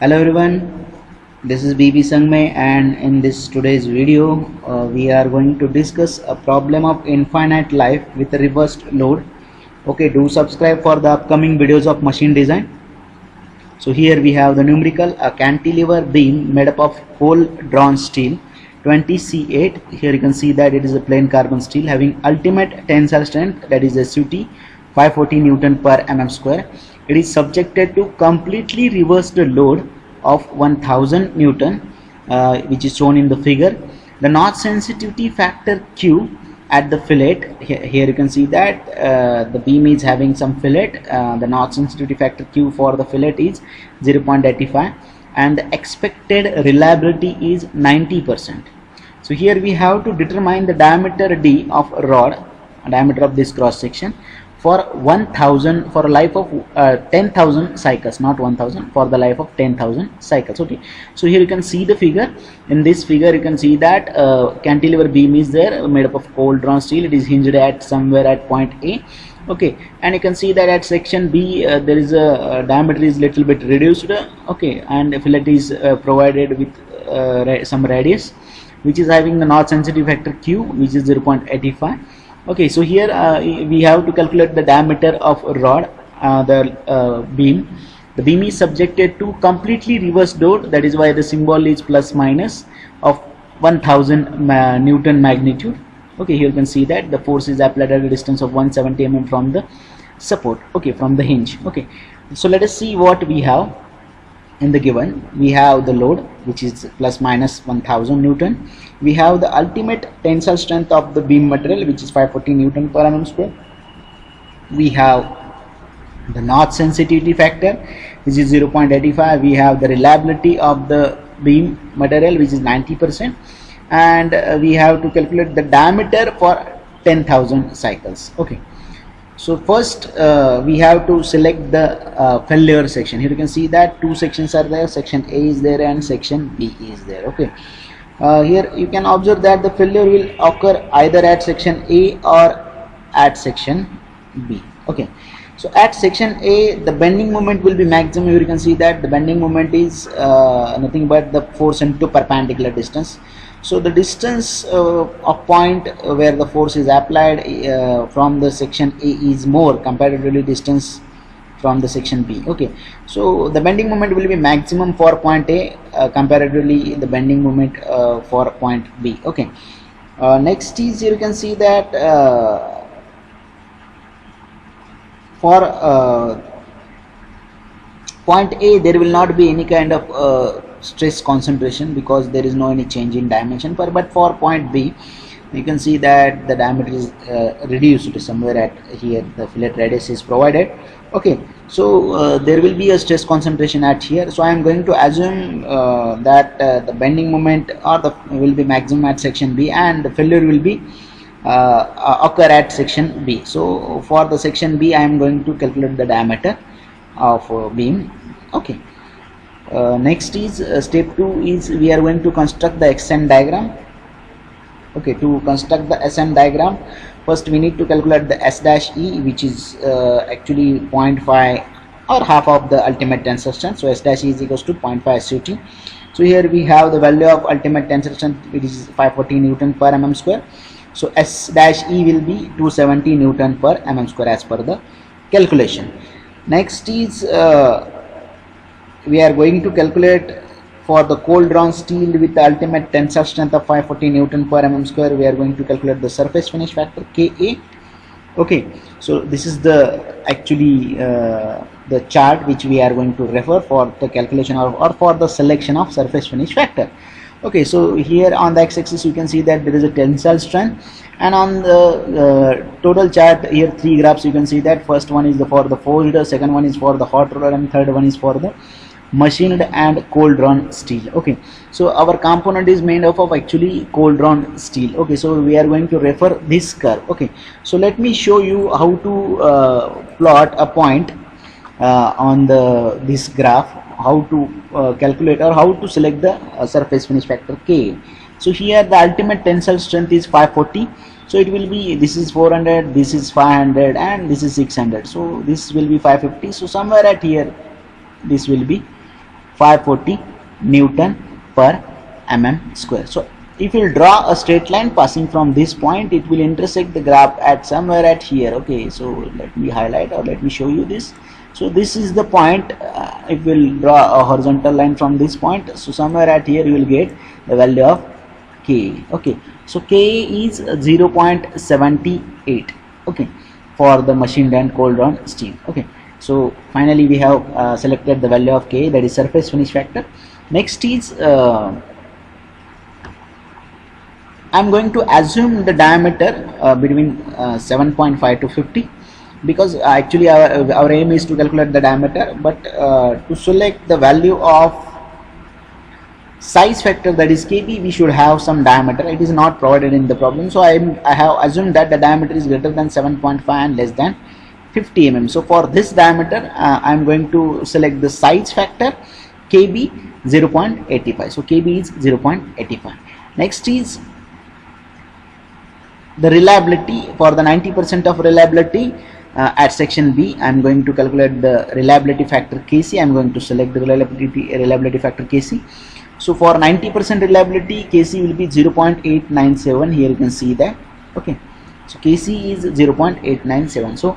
Hello everyone, this is BB Sangmay, and in this today's video we are going to discuss a problem of infinite life with a reversed load. Okay, do subscribe for the upcoming videos of machine design. So here we have the numerical: a cantilever beam made up of cold drawn steel 20C8. Here you can see that it is a plain carbon steel having ultimate tensile strength, that is SUT 540 Newton per mm square. It is subjected to completely reversed load of 1000 Newton, which is shown in the figure. The notch sensitivity factor Q at the fillet, here you can see that the beam is having some fillet. The notch sensitivity factor Q for the fillet is 0.85 and the expected reliability is 90%. So here we have to determine the diameter D of a rod, diameter of this cross section, for 1000, for a life of 10,000 cycles, not 1000, for the life of 10,000 cycles. Okay, so here you can see the figure. In this figure you can see that cantilever beam is there made up of cold drawn steel. It is hinged at somewhere at point A. Okay, and you can see that at section B there is a diameter is little bit reduced. Okay, and a fillet is provided with some radius which is having the notch sensitivity factor Q, which is 0.85. Okay, so here we have to calculate the diameter of a rod, the beam. The beam is subjected to completely reversed load, that is why the symbol is plus minus of 1000 Newton magnitude. Okay, here you can see that the force is applied at a distance of 170 mm from the support, okay, from the hinge. Okay, so let us see what we have in the given. We have the load, which is plus minus 1000 Newton. We have the ultimate tensile strength of the beam material, which is 540 Newton per mm square. We have the notch sensitivity factor, which is 0.85. We have the reliability of the beam material, which is 90%, and we have to calculate the diameter for 10,000 cycles. Okay, so first we have to select the failure section. Here you can see that two sections are there, section A is there and section B is there. Okay, here you can observe that the failure will occur either at section A or at section B. Okay, so at section A the bending moment will be maximum. Here you can see that the bending moment is nothing but the force into perpendicular distance. So the distance of point where the force is applied from the section A is more comparatively distance from the section B. Okay, so the bending moment will be maximum for point A comparatively the bending moment for point B. Okay, next is, here you can see that for point A there will not be any kind of stress concentration because there is no any change in dimension, but for point B you can see that the diameter is reduced to somewhere at here, the fillet radius is provided. Okay, so there will be a stress concentration at here, so I am going to assume that the bending moment will be maximum at section B and the failure will be occur at section B. So for the section B I am going to calculate the diameter of beam. Okay, next is step 2 is we are going to construct the XN diagram. Okay, to construct the SN diagram, first we need to calculate the S dash E, which is actually 0.5 or half of the ultimate tensile strength. So S dash E is equals to 0.5 SUT. So here we have the value of ultimate tensile strength, which is 540 Newton per mm square. So S dash E will be 270 Newton per mm square as per the calculation. Next is we are going to calculate for the cold drawn steel with the ultimate tensile strength of 540 Newton per mm square. We are going to calculate the surface finish factor Ka. Okay, so this is the actually the chart which we are going to refer for the calculation or for the selection of surface finish factor. Okay, so here on the x-axis you can see that there is a tensile strength, and on the total chart here 3 graphs you can see that first one is for the forged, second one is for the hot roller, and third one is for the machined and cold drawn steel. Okay, so our component is made up of actually cold drawn steel. Okay, so we are going to refer this curve. Okay, so let me show you how to plot a point on this graph, how to calculate or how to select the surface finish factor Ka. So here the ultimate tensile strength is 540, so it will be, this is 400, this is 500, and this is 600, so this will be 550. So somewhere at here this will be 540 Newton per mm square. So if you draw a straight line passing from this point, it will intersect the graph at somewhere at here. Okay, so let me highlight, or let me show you this. So this is the point. If we'll draw a horizontal line from this point, so somewhere at here you will get the value of K. Okay, so K is 0.78. okay, for the machined and cold drawn steel. Okay, so finally we have selected the value of K, that is surface finish factor. Next is I'm going to assume the diameter between 7.5 to 50, because actually our aim is to calculate the diameter, but to select the value of size factor, that is KB, we should have some diameter. It is not provided in the problem, so I have assumed that the diameter is greater than 7.5 and less than 50 mm. So for this diameter I am going to select the size factor KB 0.85. so KB is 0.85. Next is the reliability. For the 90% of reliability at section B, I am going to calculate the reliability factor Kc. I am going to select the reliability factor Kc. So for 90% reliability, Kc will be 0.897. Here you can see that. Okay, so Kc is 0.897. So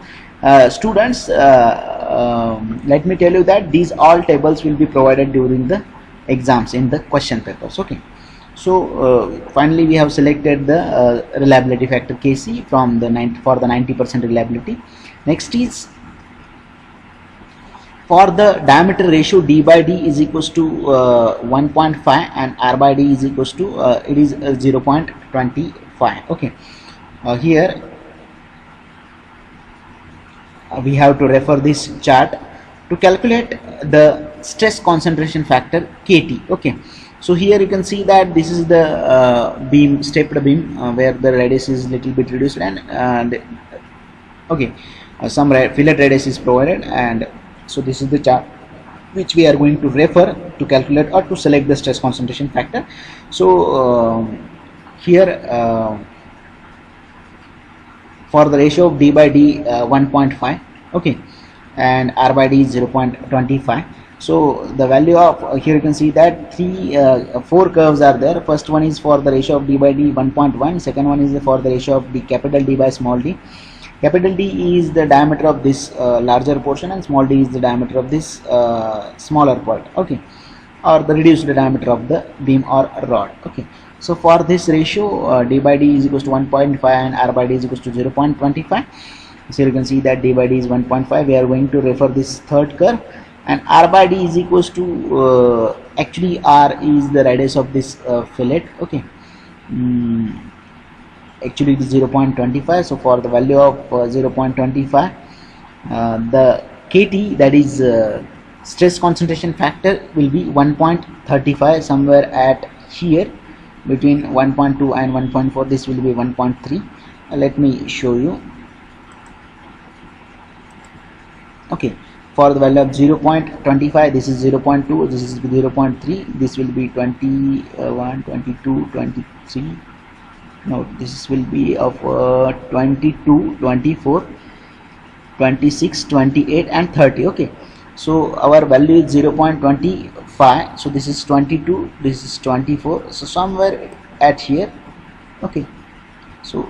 students, let me tell you that these all tables will be provided during the exams in the question papers. Okay, so finally we have selected the reliability factor Kc from the for the 90% reliability. Next is for the diameter ratio, d by d is equals to 1.5 and r by d is equals to it is 0.25. okay, here we have to refer this chart to calculate the stress concentration factor Kt. Okay, so here you can see that this is the beam, stepped beam, where the radius is little bit reduced, and okay, some fillet radius is provided, and so this is the chart which we are going to refer to calculate or to select the stress concentration factor. So here for the ratio of d by d 1.5, okay, and r by d is 0.25. so the value of here you can see that four curves are there. First one is for the ratio of d by d 1.1, second one is for the ratio of the capital D by small d. Capital D is the diameter of this larger portion, and small d is the diameter of this smaller part, okay, or the reduced diameter of the beam or rod. Okay, so for this ratio d by d is equals to 1.5 and r by d is equals to 0.25. so you can see that d by d is 1.5. we are going to refer this third curve, and r by d is equals to actually r is the radius of this fillet. Okay, actually it is 0.25. so for the value of 0.25, the Kt, that is stress concentration factor, will be 1.35, somewhere at here between 1.2 and 1.4. this will be 1.3. let me show you. Okay, for the value of 0.25, this is 0.2, this is 0.3, this will be 21, 22, 23. No, this will be of 22, 24, 26, 28 and 30. Okay, so our value is 0.25. so this is 22, this is 24, so somewhere at here. Okay, so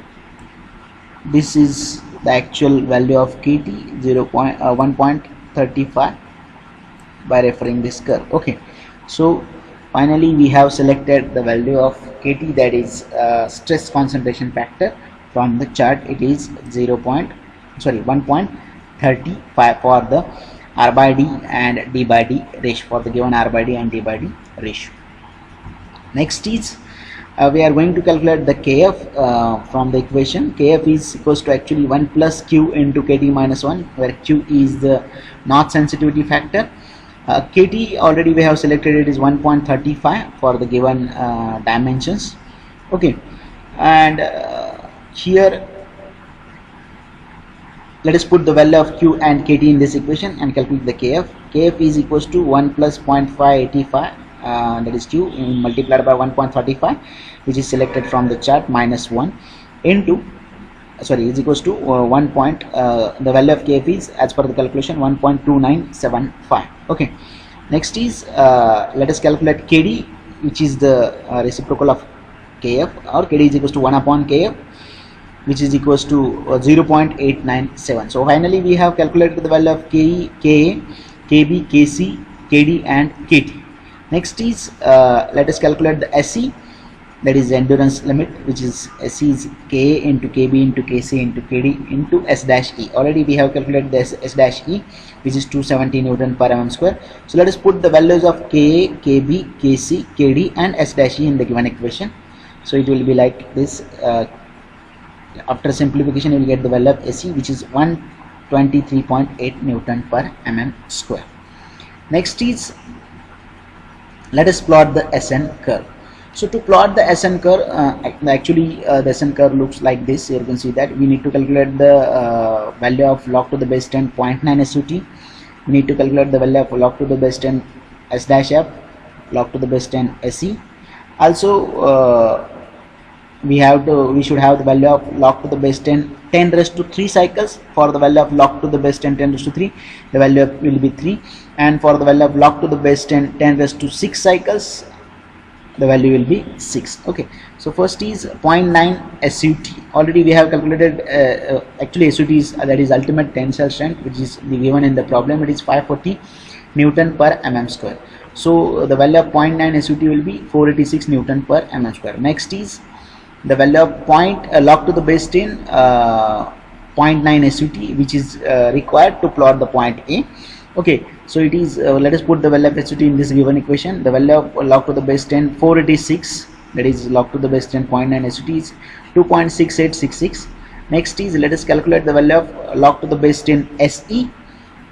this is the actual value of Kt, 1.35 by referring this curve. Okay, so finally we have selected the value of Kt, that is stress concentration factor. From the chart it is 1.35 for the r by d and d by d ratio, for the given r by d and d by d ratio. Next is we are going to calculate the Kf from the equation. Kf is equals to actually 1 plus Q into Kt minus 1, where Q is the north sensitivity factor. Kt already we have selected, it is 1.35 for the given dimensions. Okay, and here let us put the value of Q and Kt in this equation and calculate the Kf. Kf is equals to 1 plus 0.585, that is Q, multiplied by 1.35, which is selected from the chart, minus 1 into is equals to the value of Kf is, as per the calculation, 1.2975. okay, Next is let us calculate KD, which is the reciprocal of KF, or KD is equals to 1 upon KF, which is equals to 0.897. So finally we have calculated the value of KE, KA, KB, KC, KD and KT. Next is let us calculate the SE, that is the endurance limit, which is SE is Ka into Kb into Kc into Kd into S dash E. Already we have calculated the S dash E, which is 270 Newton per mm square. So let us put the values of Ka, Kb, Kc, Kd and S dash E in the given equation. So it will be like this. After simplification you will get the value of SE, which is 123.8 Newton per mm square. Next is let us plot the SN curve. So to plot the SN curve, the SN curve looks like this. Here you can see that we need to calculate the value of log to the base 10 0.9 SUT. We need to calculate the value of log to the base 10 S dash F, log to the base 10 SE. Also we should have the value of log to the base 10 raised to 3 cycles. For the value of log to the base 10 raised to 3, the value will be 3, and for the value of log to the base 10 raised to 6 cycles, the value will be 6. Okay, so first is 0.9 SUT. Already we have calculated actually SUT is that is ultimate tensile strength, which is given in the problem. It is 540 Newton per mm square. So the value of 0.9 SUT will be 486 Newton per mm square. Next is the value of log to the base 10 0.9 SUT, which is required to plot the point A. Okay, so it is let us put the value of SUT in this given equation. The value of log to the base 10 486, that is log to the base 10 0.9 SUT is 2.6866. Next is let us calculate the value of log to the base 10 SE,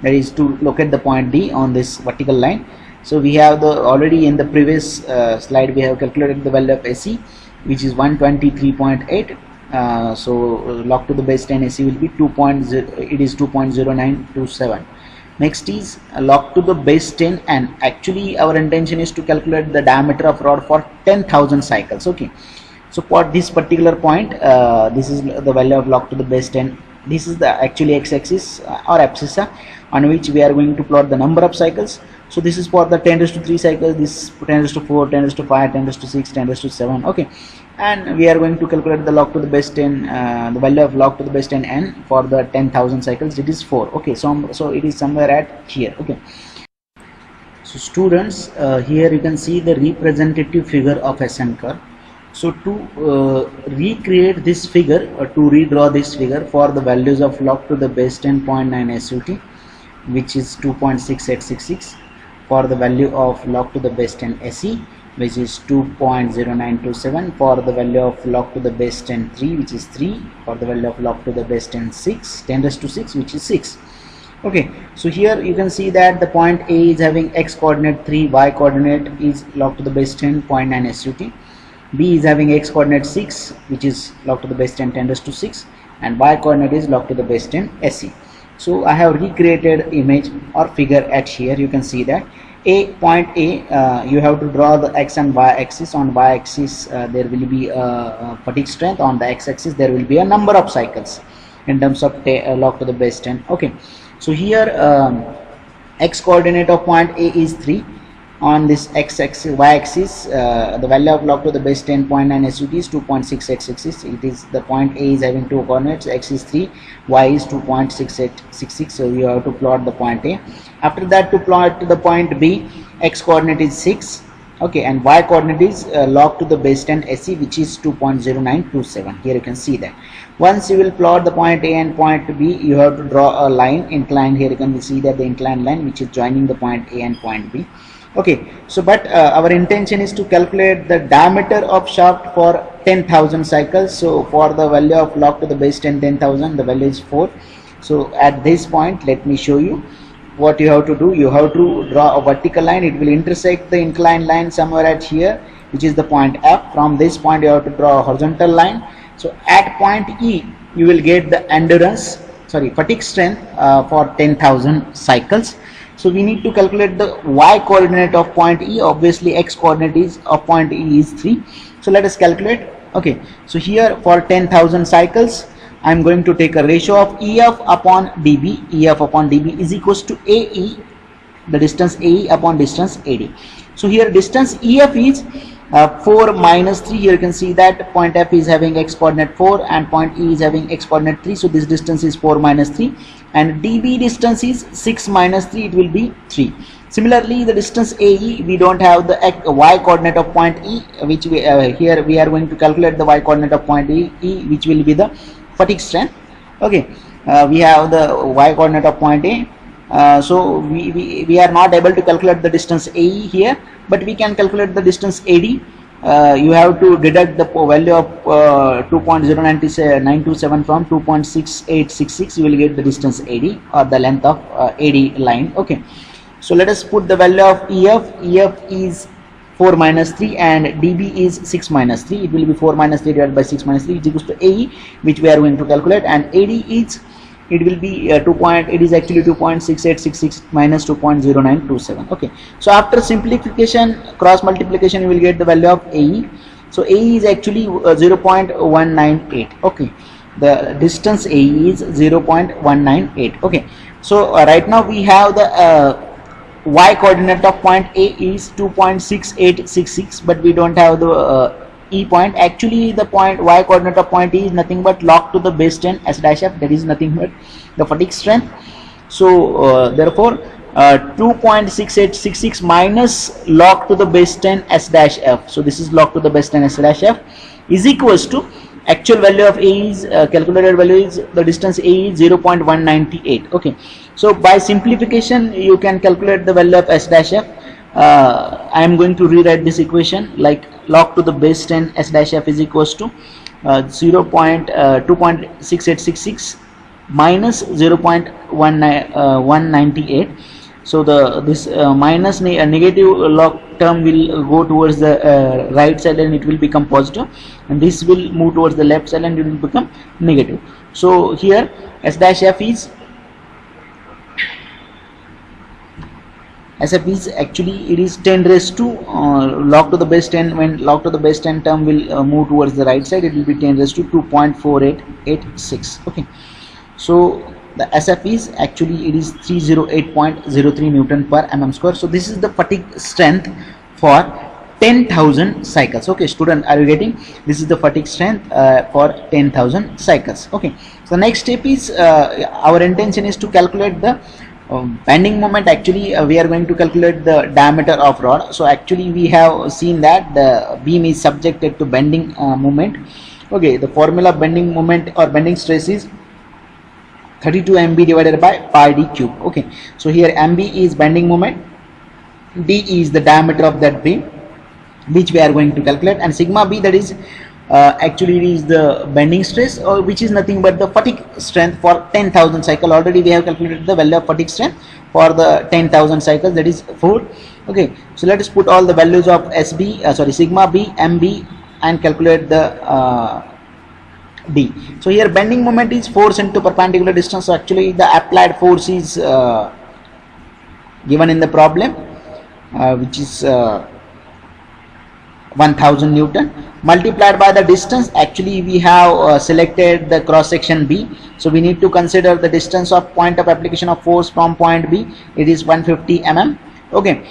that is to locate the point D on this vertical line. So we have the already in the previous slide we have calculated the value of SE, which is 123.8. So log to the base 10 SE will be 2.0, it is 2.0927. Next is log to the base 10, and actually our intention is to calculate the diameter of rod for 10,000 cycles. Okay, so for this particular point, this is the value of log to the base 10. This is the actually x-axis or abscissa on which we are going to plot the number of cycles. So this is for the 10 raised to 3 cycles, this 10 raised to 4, 10 raised to 5, 10 raised to 6, 10 raised to 7. Okay, and we are going to calculate the log to the base 10, the value of log to the base 10 n for the 10,000 cycles. It is 4. Okay, so it is somewhere at here. Okay, so students, here you can see the representative figure of SN curve. So to recreate this figure, or to redraw this figure for the values of log to the base 10.9 SUT, which is 2.6866, for the value of log to the base 10 SE, which is 2.0927, for the value of log to the base 10 3, which is 3, for the value of log to the base 10 6, 10 raised to 6, which is 6. Okay, so here you can see that the point A is having x coordinate 3, y coordinate is log to the base 10 0.9 SUT, B is having x coordinate 6, which is log to the base 10 10 raised to 6, and y coordinate is log to the base 10 SE. So I have recreated image or figure at here. You can see that point A, you have to draw the x and y axis. On y axis there will be a fatigue strength, on the x axis there will be a number of cycles in terms of log to the base 10. Okay, so here x coordinate of point A is 3. On this x axis, y axis, the value of log to the base 10.9 SUT is 2.6866. It is the point A is having 2 coordinates, x is 3, y is 2.6866. So you have to plot the point A. After that, to plot to the point B, x coordinate is 6. Okay, and y coordinate is log to the base 10 SE, which is 2.0927. Here you can see that. Once you will plot the point A and point B, you have to draw a line inclined. Here you can see that the inclined line which is joining the point A and point B. Okay, so but our intention is to calculate the diameter of shaft for 10,000 cycles. So for the value of log to the base 10 10,000, the value is 4. So at this point, let me show you what you have to do. You have to draw a vertical line. It will intersect the inclined line somewhere at here, which is the point F. From this point you have to draw a horizontal line. So at point E, you will get the fatigue strength for 10,000 cycles. So we need to calculate the y coordinate of point E. Obviously x coordinate is of point E is 3. So let us calculate. Okay, so here for 10,000 cycles, I am going to take a ratio of EF upon dB. EF upon dB is equals to AE the distance AE upon distance AD. So here distance EF is 4 minus 3. Here you can see that point F is having x coordinate 4 and point E is having x coordinate 3. So this distance is 4 minus 3, and DB distance is 6 minus 3. It will be 3. Similarly, the distance AE, we don't have the y coordinate of point E, which we here we are going to calculate the y coordinate of point E, which will be the fatigue strength. Okay, we have the y coordinate of point A. So we are not able to calculate the distance AE here, but we can calculate the distance AD. You have to deduct the value of 2.0927 from 2.6866. You will get the distance AD, or the length of AD line. Okay, so let us put the value of EF. EF is 4 minus 3 and DB is 6 minus 3. It will be 4 minus 3 divided by 6 minus 3 is equals to AE, which we are going to calculate, and AD is, it will be it is actually 2.6866 minus 2.0927. Okay, so after simplification, cross multiplication, you will get the value of AE. So AE is actually 0.198. okay, the distance AE is 0.198. okay, so right now we have the y coordinate of point A is 2.6866, but we don't have the E point. Actually the point y coordinate of point E is nothing but log to the base 10 S dash F, that is nothing but the fatigue strength. So therefore 2.6866 minus log to the base 10 S dash F, so this is log to the base 10 S dash F, is equals to actual value of A is calculated value is the distance A is 0.198. okay, so by simplification you can calculate the value of S dash F. I am going to rewrite this equation like log to the base 10 S dash F is equals to 2.6866 minus 0.198. so this minus negative log term will go towards the right side and it will become positive, and this will move towards the left side and it will become negative. So here S dash F is SF is actually, it is 10 raised to log to the base 10. When log to the base 10 term will move towards the right side, it will be 10 raised to 2.4886. okay, so the SF is actually, it is 308.03 Newton per mm square. So this is the fatigue strength for 10,000 cycles. Okay, student, are you getting? This is the fatigue strength for 10,000 cycles. Okay, so the next step is our intention is to calculate the bending moment. Actually we are going to calculate the diameter of rod. So actually we have seen that the beam is subjected to bending moment. Okay, the formula of bending moment or bending stress is 32 MB divided by pi d cube. Okay, so here MB is bending moment, D is the diameter of that beam, which we are going to calculate, and sigma B, that is actually it is the bending stress, or which is nothing but the fatigue strength for 10,000 cycle. Already we have calculated the value of fatigue strength for the 10,000 cycles, that is 4. Okay, so let us put all the values of sigma B, MB, and calculate the D. So here bending moment is force into perpendicular distance. So actually the applied force is given in the problem, which is 1000 Newton multiplied by the distance. Actually we have selected the cross section B, so we need to consider the distance of point of application of force from point B. It is 150 mm. Okay,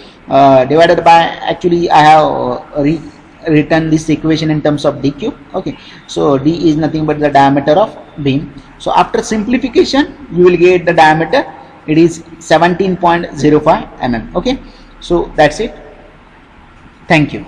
divided by, actually I have written this equation in terms of d cube. Okay, so d is nothing but the diameter of beam. So after simplification you will get the diameter, it is 17.05 mm. Okay, so that's it. Thank you.